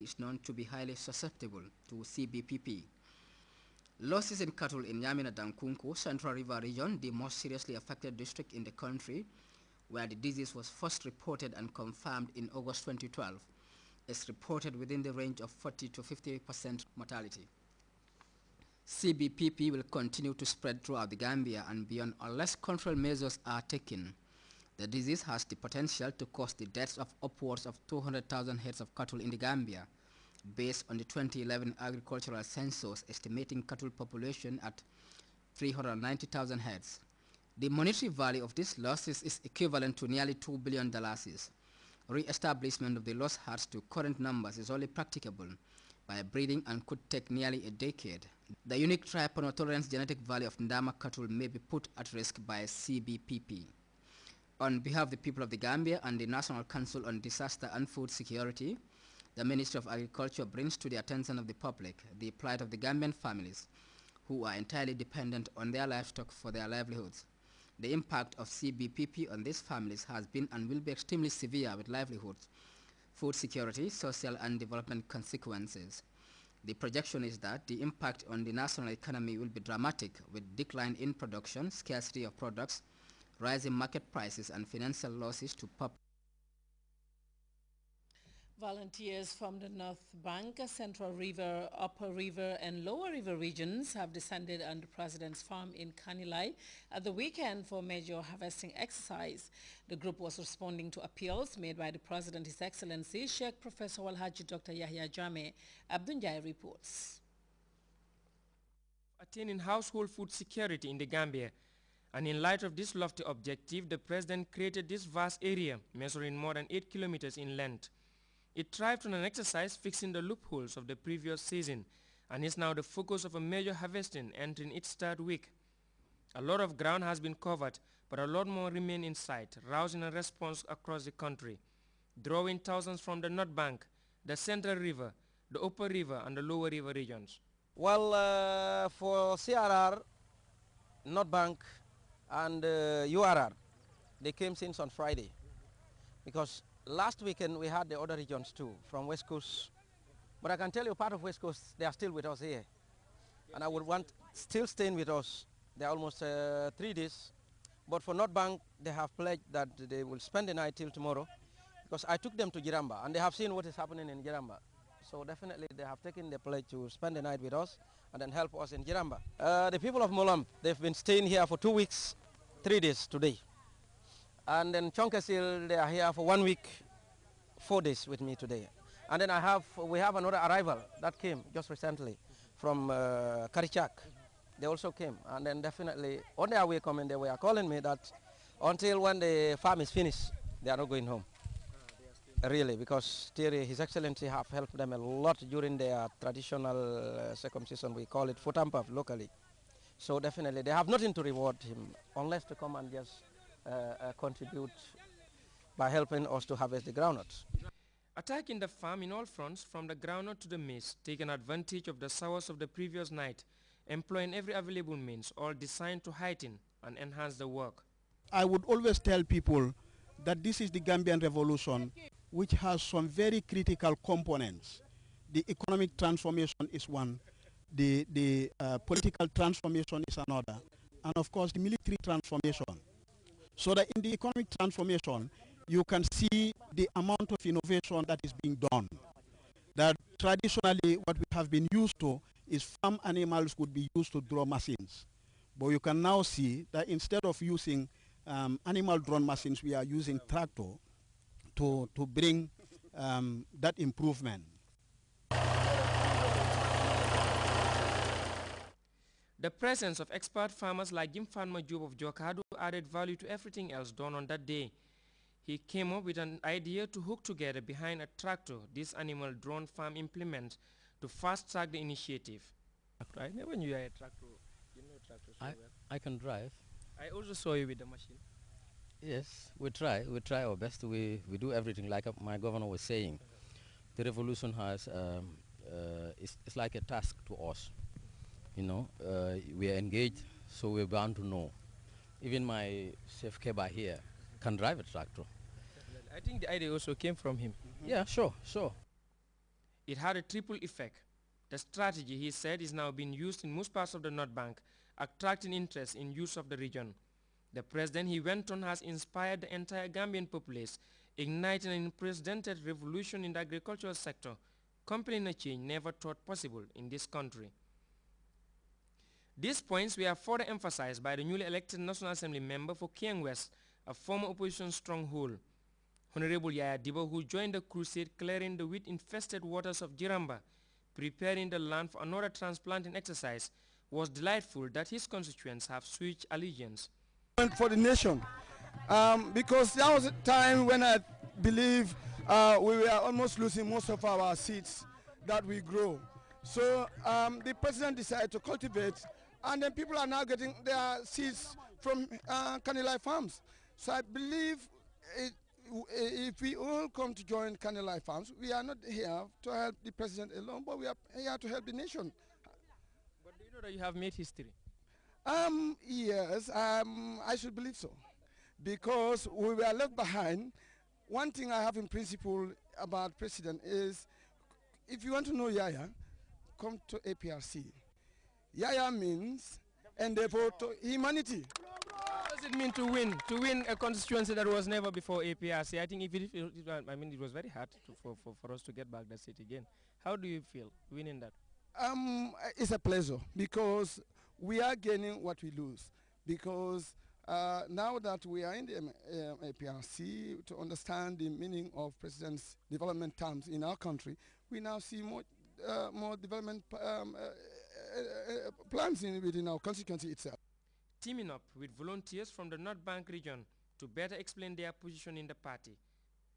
is known to be highly susceptible to CBPP. Losses in cattle in Yamina Dankunku, Central River region, the most seriously affected district in the country, where the disease was first reported and confirmed in August 2012, is reported within the range of 40 to 50% mortality. CBPP will continue to spread throughout the Gambia and beyond unless control measures are taken. The disease has the potential to cause the deaths of upwards of 200,000 heads of cattle in the Gambia, based on the 2011 agricultural census estimating cattle population at 390,000 heads. The monetary value of these losses is equivalent to nearly $2 billion. Re-establishment of the lost herds to current numbers is only practicable by breeding and could take nearly a decade. The unique trypanotolerance genetic value of Ndama cattle may be put at risk by CBPP. On behalf of the people of the Gambia and the National Council on Disaster and Food Security, the Ministry of Agriculture brings to the attention of the public the plight of the Gambian families who are entirely dependent on their livestock for their livelihoods. The impact of CBPP on these families has been and will be extremely severe with livelihoods, food security, social and development consequences. The projection is that the impact on the national economy will be dramatic, with decline in production, scarcity of products, rising market prices and financial losses to public. Volunteers from the North Bank, Central River, Upper River and Lower River regions have descended on the President's farm in Kanilai at the weekend for a major harvesting exercise. The group was responding to appeals made by the President, His Excellency Sheikh Professor Walhaji Dr. Yahya Jammeh. Abdunjai reports. Attaining household food security in the Gambia. And in light of this lofty objective, the President created this vast area, measuring more than 8 kilometers in length. It thrived on an exercise fixing the loopholes of the previous season and is now the focus of a major harvesting entering its third week. A lot of ground has been covered, but a lot more remain in sight, rousing a response across the country, drawing thousands from the North Bank, the Central River, the Upper River and the Lower River regions. Well, for CRR, North Bank and URR, they came since on Friday, because last weekend we had the other regions too, from West Coast. But I can tell you part of West Coast, they are still with us here. And I would want still staying with us. They're almost 3 days. But for North Bank, they have pledged that they will spend the night till tomorrow, because I took them to Giramba and they have seen what is happening in Giramba. So definitely they have taken the pledge to spend the night with us and then help us in Giramba. The people of Molamp, they've been staying here for 2 weeks, 3 days today. And then Chonkasil, they are here for 1 week, 4 days with me today. And then we have another arrival that came just recently from Karichak. They also came. And then definitely on their way coming, they were calling me that until when the farm is finished, they are not going home. Really, because His Excellency have helped them a lot during their traditional circumcision. We call it Fotampaf locally. So definitely they have nothing to reward him unless to come and just contribute by helping us to harvest the groundnuts. Attacking the farm in all fronts, from the groundnut to the maize, taking advantage of the showers of the previous night, employing every available means, all designed to heighten and enhance the work. I would always tell people that this is the Gambian revolution, which has some very critical components. The economic transformation is one, the political transformation is another, and of course the military transformation. So that in the economic transformation, you can see the amount of innovation that is being done. That traditionally what we have been used to is farm animals would be used to draw machines. But you can now see that instead of using animal drawn machines, we are using tractor to bring that improvement. The presence of expert farmers like Jim Farmer Job of Jokado added value to everything else done on that day. He came up with an idea to hook together behind a tractor this animal drone farm implement to fast-track the initiative. I never knew you had a tractor. You know tractor so well. I can drive. I also saw you with the machine. Yes, we try our best. We do everything like my governor was saying. The revolution has, it's like a task to us. You know, we are engaged, so we're bound to know. Even my chef Keba here can drive a tractor. I think the idea also came from him. Yeah, sure. It had a triple effect. The strategy, he said, is now being used in most parts of the North Bank, attracting interest in youth of the region. The president, he went on, has inspired the entire Gambian populace, igniting an unprecedented revolution in the agricultural sector, compelling a change never thought possible in this country. These points were further emphasized by the newly elected National Assembly member for Kiang West, a former opposition stronghold. Honorable Yaya Dibo, who joined the crusade clearing the wheat-infested waters of Jiramba, preparing the land for another transplanting exercise, was delightful that his constituents have switched allegiance. For the nation, because there was a time when I believe we were almost losing most of our seeds that we grow. So the president decided to cultivate, and then people are now getting their seeds from Kanilai farms. So I believe if we all come to join Kanilai farms, we are not here to help the president alone, but we are here to help the nation. But do you know that you have made history? Yes, I should believe so, because we were left behind. One thing I have in principle about president is, if you want to know Yaya, come to APRC. Yaya means endeavor to humanity. What does it mean to win? To win a constituency that was never before APRC? I think it was very hard for us to get back that seat again. How do you feel winning that? It's a pleasure, because we are gaining what we lose. Because now that we are in the APRC, to understand the meaning of President's development terms in our country, we now see more development plans within our constituency itself. Teaming up with volunteers from the North Bank region to better explain their position in the party.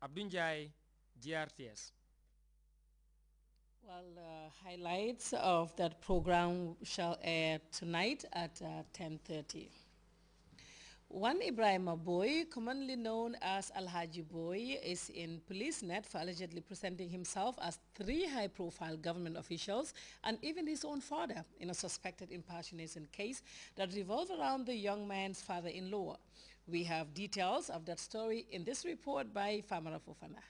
Abdunjai, GRTS. Well, highlights of that program shall air tonight at 10:30. One Ibrahima Boy, commonly known as Alhaji Boy, is in police net for allegedly presenting himself as 3 high-profile government officials and even his own father in a suspected impersonation case that revolves around the young man's father-in-law. We have details of that story in this report by Famara Fofana.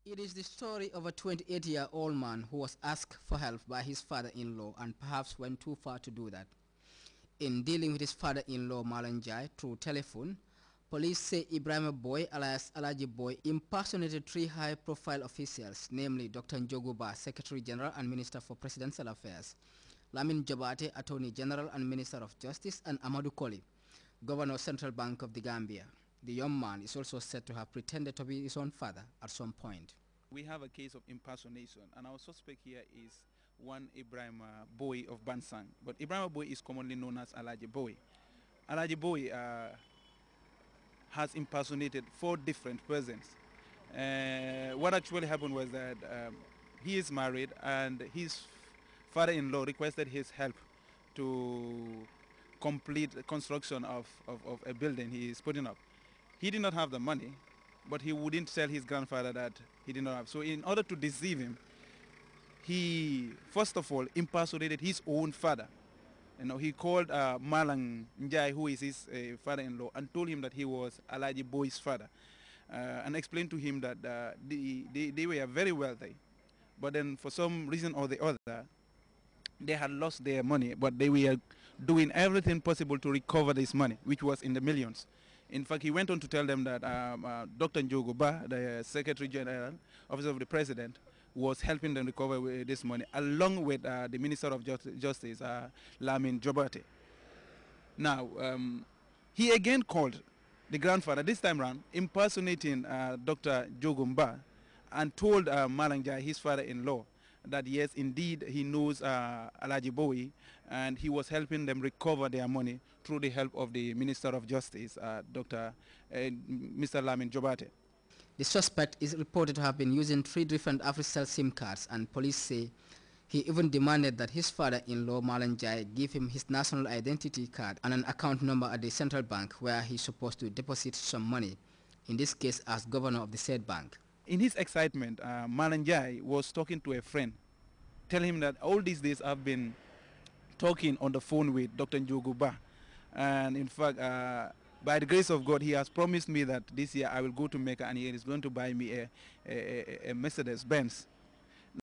It is the story of a 28-year-old man who was asked for help by his father-in-law and perhaps went too far to do that. In dealing with his father-in-law Malanjai through telephone, police say Ibrahim Boy alias Alaji Boy impersonated 3 high-profile officials, namely Dr. Njoguba, Secretary General and Minister for Presidential Affairs, Lamin Jabate, Attorney General and Minister of Justice, and Amadou Koli, Governor of Central Bank of the Gambia. The young man is also said to have pretended to be his own father at some point. We have a case of impersonation, and our suspect here is one Ibrahim Boy of Bansang. But Ibrahim Boy is commonly known as Alaji Boy. Alaji Boy has impersonated 4 different persons. What actually happened was that he is married, and his father-in-law requested his help to complete the construction of a building he is putting up. He did not have the money, but he wouldn't tell his grandfather that he did not have. So in order to deceive him, he first of all impersonated his own father. You know, he called Malang Njai, who is his father-in-law, and told him that he was Alaji Boy's father, and explained to him that they were very wealthy, but then for some reason or the other, they had lost their money, but they were doing everything possible to recover this money, which was in the millions. In fact, he went on to tell them that Dr. Njoguba, the Secretary General, Office of the President, was helping them recover this money, along with the Minister of Justice, Lamin Jobate. Now, he again called the grandfather, this time around, impersonating Dr. Jogumba, and told Malangjai, his father-in-law, that yes, indeed, he knows Alaji Bowie, and he was helping them recover their money through the help of the Minister of Justice, Mr. Lamin Jobate. The suspect is reported to have been using 3 different AfriCell SIM cards, and police say he even demanded that his father-in-law Malanjai give him his national identity card and an account number at the central bank where he's supposed to deposit some money, in this case as governor of the said bank. In his excitement, Malanjai was talking to a friend, telling him that all these days I've been talking on the phone with Dr. Njoguba, and in fact, by the grace of God, he has promised me that this year I will go to Mecca and he is going to buy me a Mercedes Benz.